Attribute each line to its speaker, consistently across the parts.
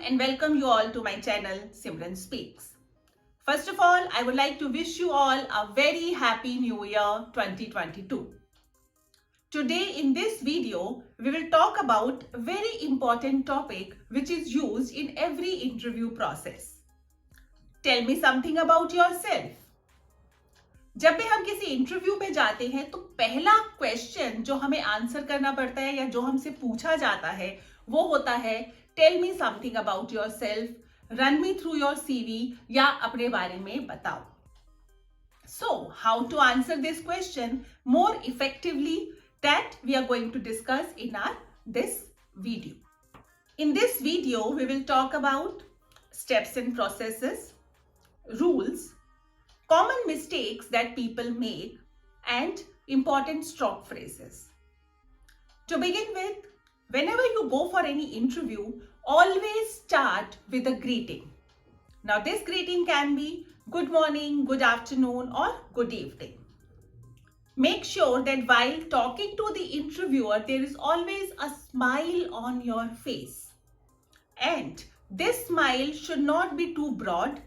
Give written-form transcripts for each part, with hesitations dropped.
Speaker 1: and welcome you all to my channel Simran Speaks. First of all, I would like to wish you all a very happy new year 2022. Today in this video, we will talk about a very important topic which is used in every interview process. Tell me something about yourself. जब भी हम किसी interview पे जाते हैं तो पहला question जो हमें आंसर करना पड़ता है या जो हमसे पूछा जाता है वो होता है tell me something about yourself, run me through your CV या अपने बारे में बताओ. So, how to answer this question more effectively that we are going to discuss in this video. In this video, we will talk about steps and processes, rules, common mistakes that people make, and important stock phrases. To begin with, whenever you go for any interview, always start with a greeting. Now, this greeting can be good morning, good afternoon, or good evening. Make sure that while talking to the interviewer, there is always a smile on your face. And this smile should not be too broad,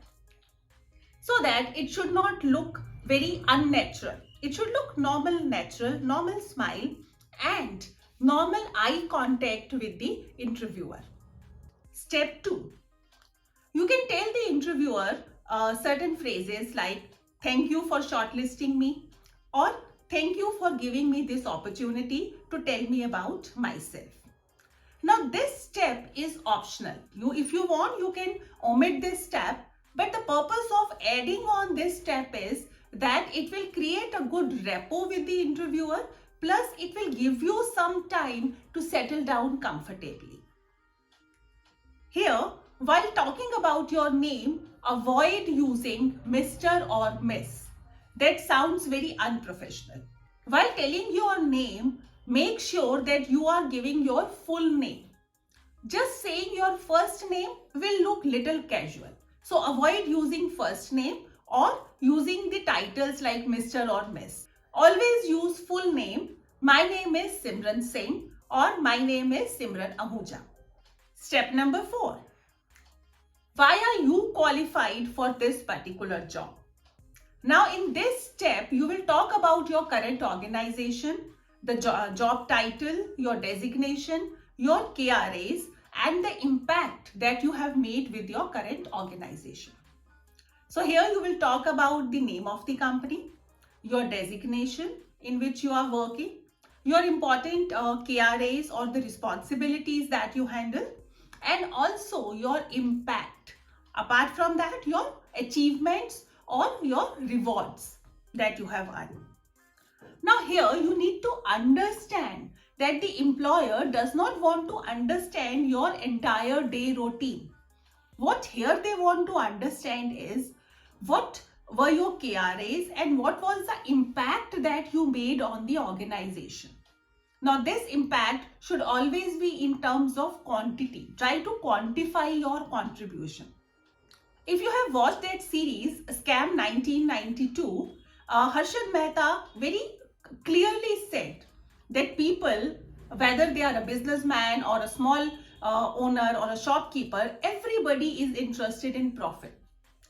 Speaker 1: so that it should not look very unnatural. It should look normal, natural, normal smile and normal eye contact with the interviewer. Step 2. You can tell the interviewer certain phrases like thank you for shortlisting me or thank you for giving me this opportunity to tell me about myself. Now this step is optional. If you want, you can omit this step. But the purpose of adding on this step is that it will create a good rapport with the interviewer, plus it will give you some time to settle down comfortably. Here, while talking about your name, avoid using Mr. or Miss. That sounds very unprofessional. While telling your name, make sure that you are giving your full name. Just saying your first name will look little casual. So avoid using first name or using the titles like Mr. or Miss. Always use full name. My name is Simran Singh or my name is Simran Ahuja. Step number 4. Why are you qualified for this particular job? Now in this step, you will talk about your current organization, the job title, your designation, your KRAs, and the impact that you have made with your current organization. So here you will talk about the name of the company, your designation in which you are working, your important KRAs or the responsibilities that you handle, and also your impact. Apart from that, your achievements or your rewards that you have earned. Now here you need to understand that the employer does not want to understand your entire day routine. What here they want to understand is what were your KRAs and what was the impact that you made on the organization. Now this impact should always be in terms of quantity. Try to quantify your contribution. If you have watched that series Scam 1992, Harshad Mehta very clearly said that people, whether they are a businessman or a small owner or a shopkeeper, everybody is interested in profit.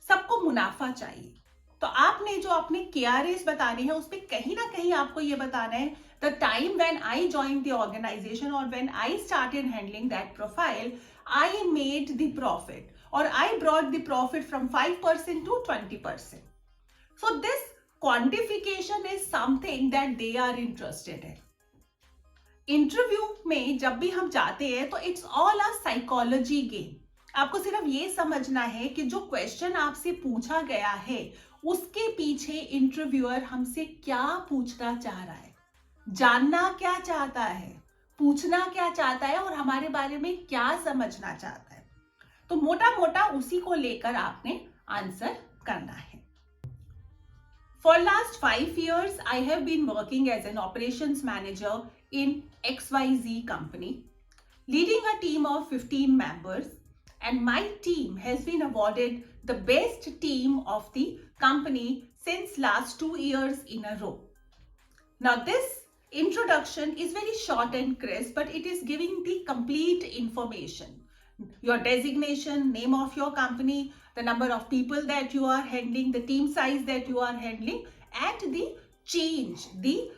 Speaker 1: सबको मुनाफा चाहिए. तो आपने जो अपने KRAs बताने हैं उसमें कहीं ना कहीं आपको ये बताना है the time when I joined the organization or when I started handling that profile, I made the profit or I brought the profit from 5% to 20%. So this quantification is something that they are interested in. Interview में जब भी हम जाते हैं तो it's all a psychology game. आपको सिर्फ ये समझना है कि जो क्वेश्चन आपसे पूछा गया है उसके पीछे इंटरव्यूअर हमसे क्या पूछना चाह रहा है, जानना क्या चाहता है, पूछना क्या चाहता है और हमारे बारे में क्या समझना चाहता है. तो मोटा मोटा उसी को लेकर आपने आंसर करना है. For last 5 years, I have been working as an operations manager in XYZ company, leading a team of 15 members, and my team has been awarded the best team of the company since last 2 years in a row. Now this introduction is very short and crisp, but it is giving the complete information. your designation, name of your company, the number of people that you are handling, the team size that you are handling, and the change, the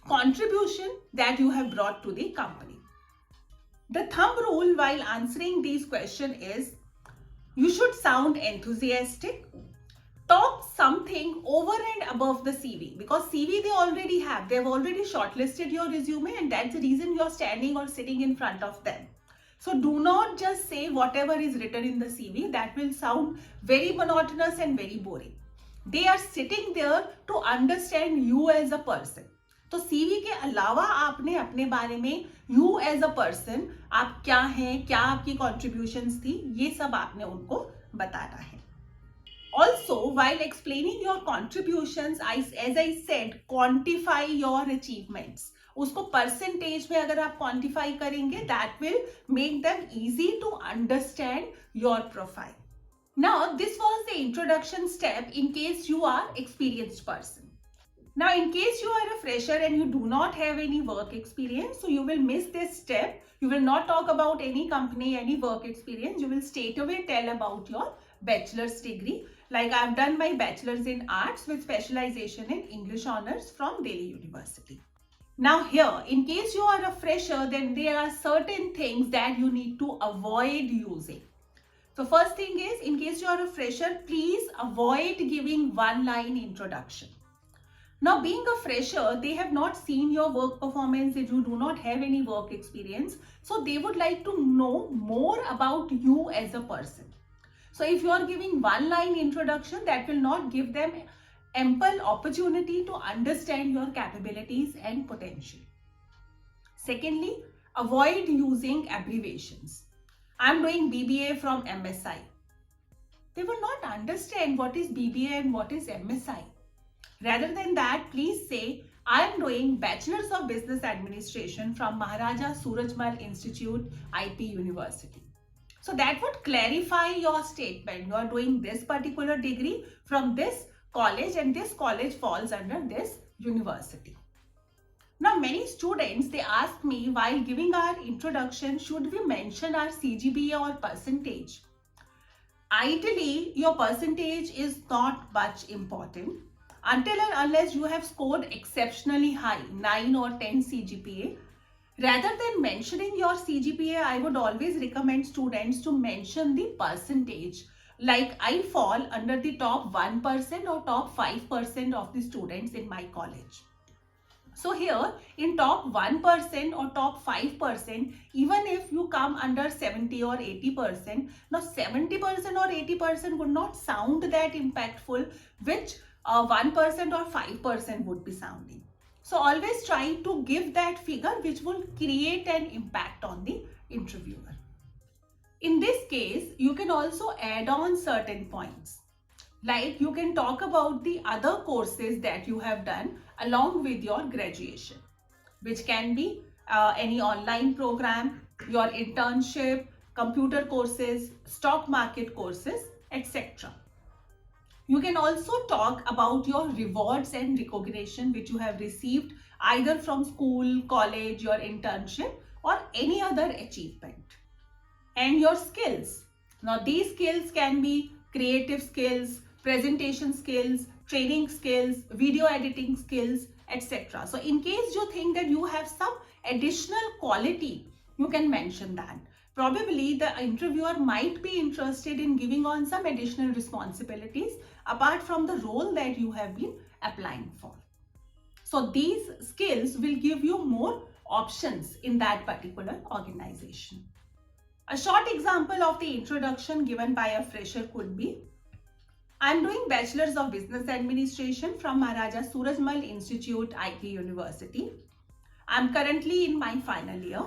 Speaker 1: contribution that you have brought to the company. The thumb rule while answering these questions is you should sound enthusiastic. Talk something over and above the CV, because CV they already have. They've already shortlisted your resume, and that's the reason you're standing or sitting in front of them. So do not just say whatever is written in the CV. That will sound very monotonous and very boring. They are sitting there to understand you as a person. तो CV के अलावा आपने अपने बारे में you as a person, आप क्या हैं, क्या आपकी कॉन्ट्रीब्यूशंस थी, ये सब आपने उनको बताना है. Also, while explaining your contributions, as I said, quantify your achievements. उसको परसेंटेज में अगर आप क्वांटिफाई करेंगे, that will make them easy to understand your profile. Now, this was the introduction step in case you are experienced person. Now, in case you are a fresher and you do not have any work experience, so you will miss this step. You will not talk about any company, any work experience. You will straight away tell about your bachelor's degree. Like I've done my bachelor's in arts with specialization in English honors from Delhi University. Now here, in case you are a fresher, then there are certain things that you need to avoid using. So first thing is, in case you are a fresher, please avoid giving one-line introduction. Now, being a fresher, they have not seen your work performance, if you do not have any work experience. So they would like to know more about you as a person. So if you are giving one-line introduction, that will not give them ample opportunity to understand your capabilities and potential. Secondly, avoid using abbreviations. I'm doing BBA from MSI. They will not understand what is BBA and what is MSI. Rather than that, please say, I am doing Bachelor's of Business Administration from Maharaja Surajmal Institute, IP University. So that would clarify your statement. You are doing this particular degree from this college, and this college falls under this university. Now, many students, they ask me while giving our introduction, should we mention our CGPA or percentage? Ideally, your percentage is not much important. Until and unless you have scored exceptionally high, 9 or 10 CGPA, rather than mentioning your CGPA, I would always recommend students to mention the percentage. Like I fall under the top 1% or top 5% of the students in my college. So here in top 1% or top 5%, even if you come under 70 or 80%, now 70% or 80% would not sound that impactful, which 1% or 5% would be sounding. So always try to give that figure which will create an impact on the interviewer. In this case, you can also add on certain points. Like you can talk about the other courses that you have done along with your graduation, which can be any online program, your internship, computer courses, stock market courses, etc. You can also talk about your rewards and recognition which you have received either from school, college, your internship, or any other achievement. And your skills. Now these skills can be creative skills, presentation skills, training skills, video editing skills, etc. So in case you think that you have some additional quality, you can mention that. Probably the interviewer might be interested in giving on some additional responsibilities apart from the role that you have been applying for. So these skills will give you more options in that particular organization. A short example of the introduction given by a fresher could be, I am doing Bachelor's of Business Administration from Maharaja Surajmal Institute, IP University. I am currently in my final year.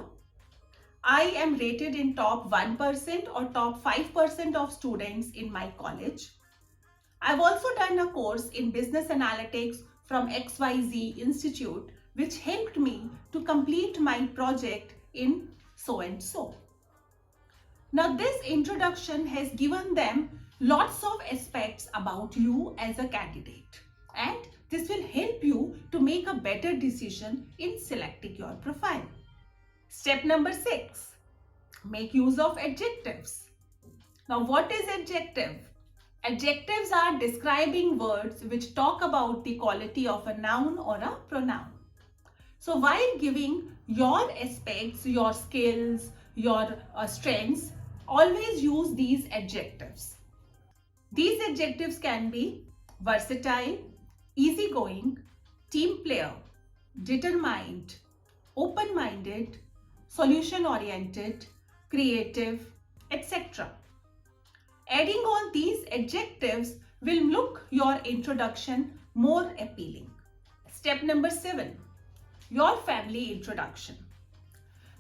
Speaker 1: I am rated in top 1% or top 5% of students in my college. I've also done a course in business analytics from XYZ Institute, which helped me to complete my project in so and so. Now, this introduction has given them lots of aspects about you as a candidate, and this will help you to make a better decision in selecting your profile. Step number 6. Make use of adjectives. Now, what is adjective? Adjectives are describing words which talk about the quality of a noun or a pronoun. So while giving your aspects, your skills, your strengths, always use these adjectives. These adjectives can be versatile, easygoing, team player, determined, open-minded, solution-oriented, creative, etc. Adding on these adjectives will make your introduction more appealing. Step number 7, your family introduction.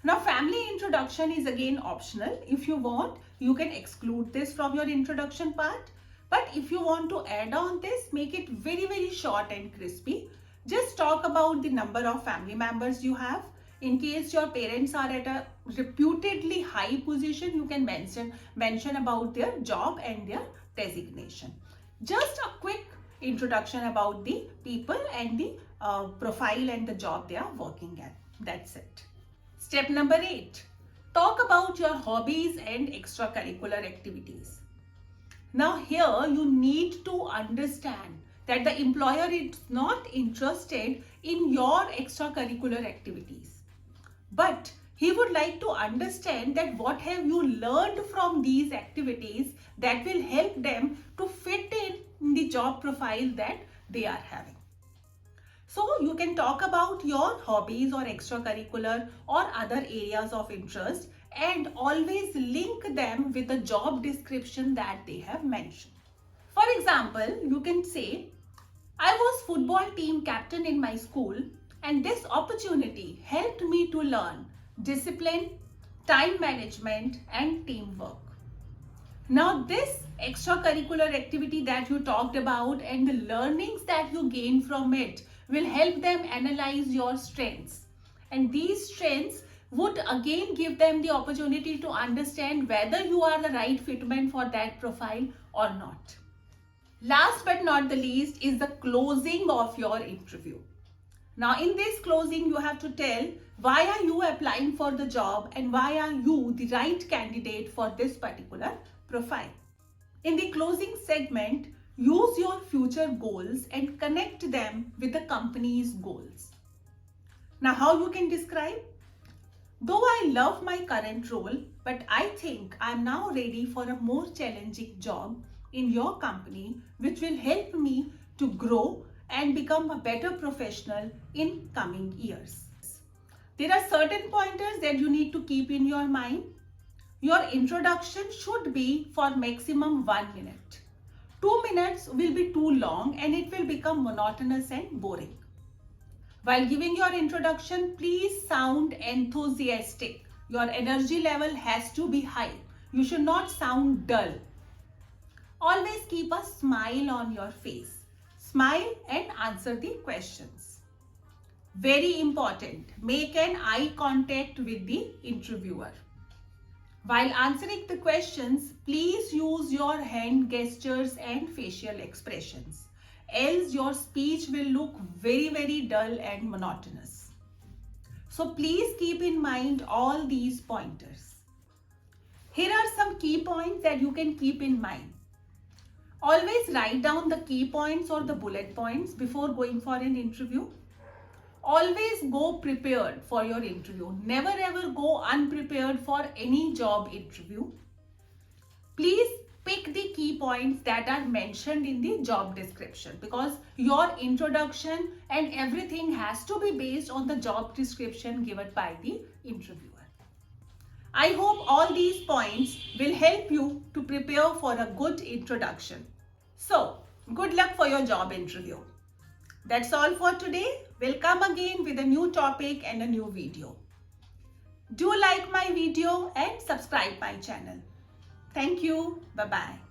Speaker 1: Now, family introduction is again optional. If you want, you can exclude this from your introduction part. But if you want to add on this, make it very short and crispy. Just talk about the number of family members you have. In case your parents are at a reputedly high position, you can mention about their job and their designation. Just a quick introduction about the people and the profile and the job they are working at. That's it. Step number 8. Talk about your hobbies and extracurricular activities. Now here you need to understand that the employer is not interested in your extracurricular activities. But he would like to understand that what have you learned from these activities that will help them to fit in the job profile that they are having. So you can talk about your hobbies or extracurricular or other areas of interest and always link them with the job description that they have mentioned. For example, you can say, I was football team captain in my school and this opportunity helped me to learn discipline, time management and teamwork. Now this extracurricular activity that you talked about and the learnings that you gain from it will help them analyze your strengths. And these strengths would again give them the opportunity to understand whether you are the right fitment for that profile or not. Last but not the least is the closing of your interview. Now in this closing, you have to tell why are you applying for the job and why are you the right candidate for this particular profile. In the closing segment, use your future goals and connect them with the company's goals. Now how you can describe? Though I love my current role, but I think I am now ready for a more challenging job in your company which will help me to grow and become a better professional in coming years. There are certain pointers that you need to keep in your mind. Your introduction should be for maximum 1 minute. 2 minutes will be too long and it will become monotonous and boring. While giving your introduction, please sound enthusiastic. Your energy level has to be high. You should not sound dull. Always keep a smile on your face. Smile and answer the questions. Very important, make an eye contact with the interviewer. While answering the questions, please use your hand gestures and facial expressions. Else your speech will look very dull and monotonous. So please keep in mind all these pointers. Here are some key points that you can keep in mind. Always write down the key points or the bullet points before going for an interview. Always go prepared for your interview. Never ever go unprepared for any job interview. Please pick the key points that are mentioned in the job description because your introduction and everything has to be based on the job description given by the interviewer. I hope all these points will help you to prepare for a good introduction. So, good luck for your job interview. That's all for today. We'll come again with a new topic and a new video. Do like my video and subscribe my channel. Thank you. Bye-bye.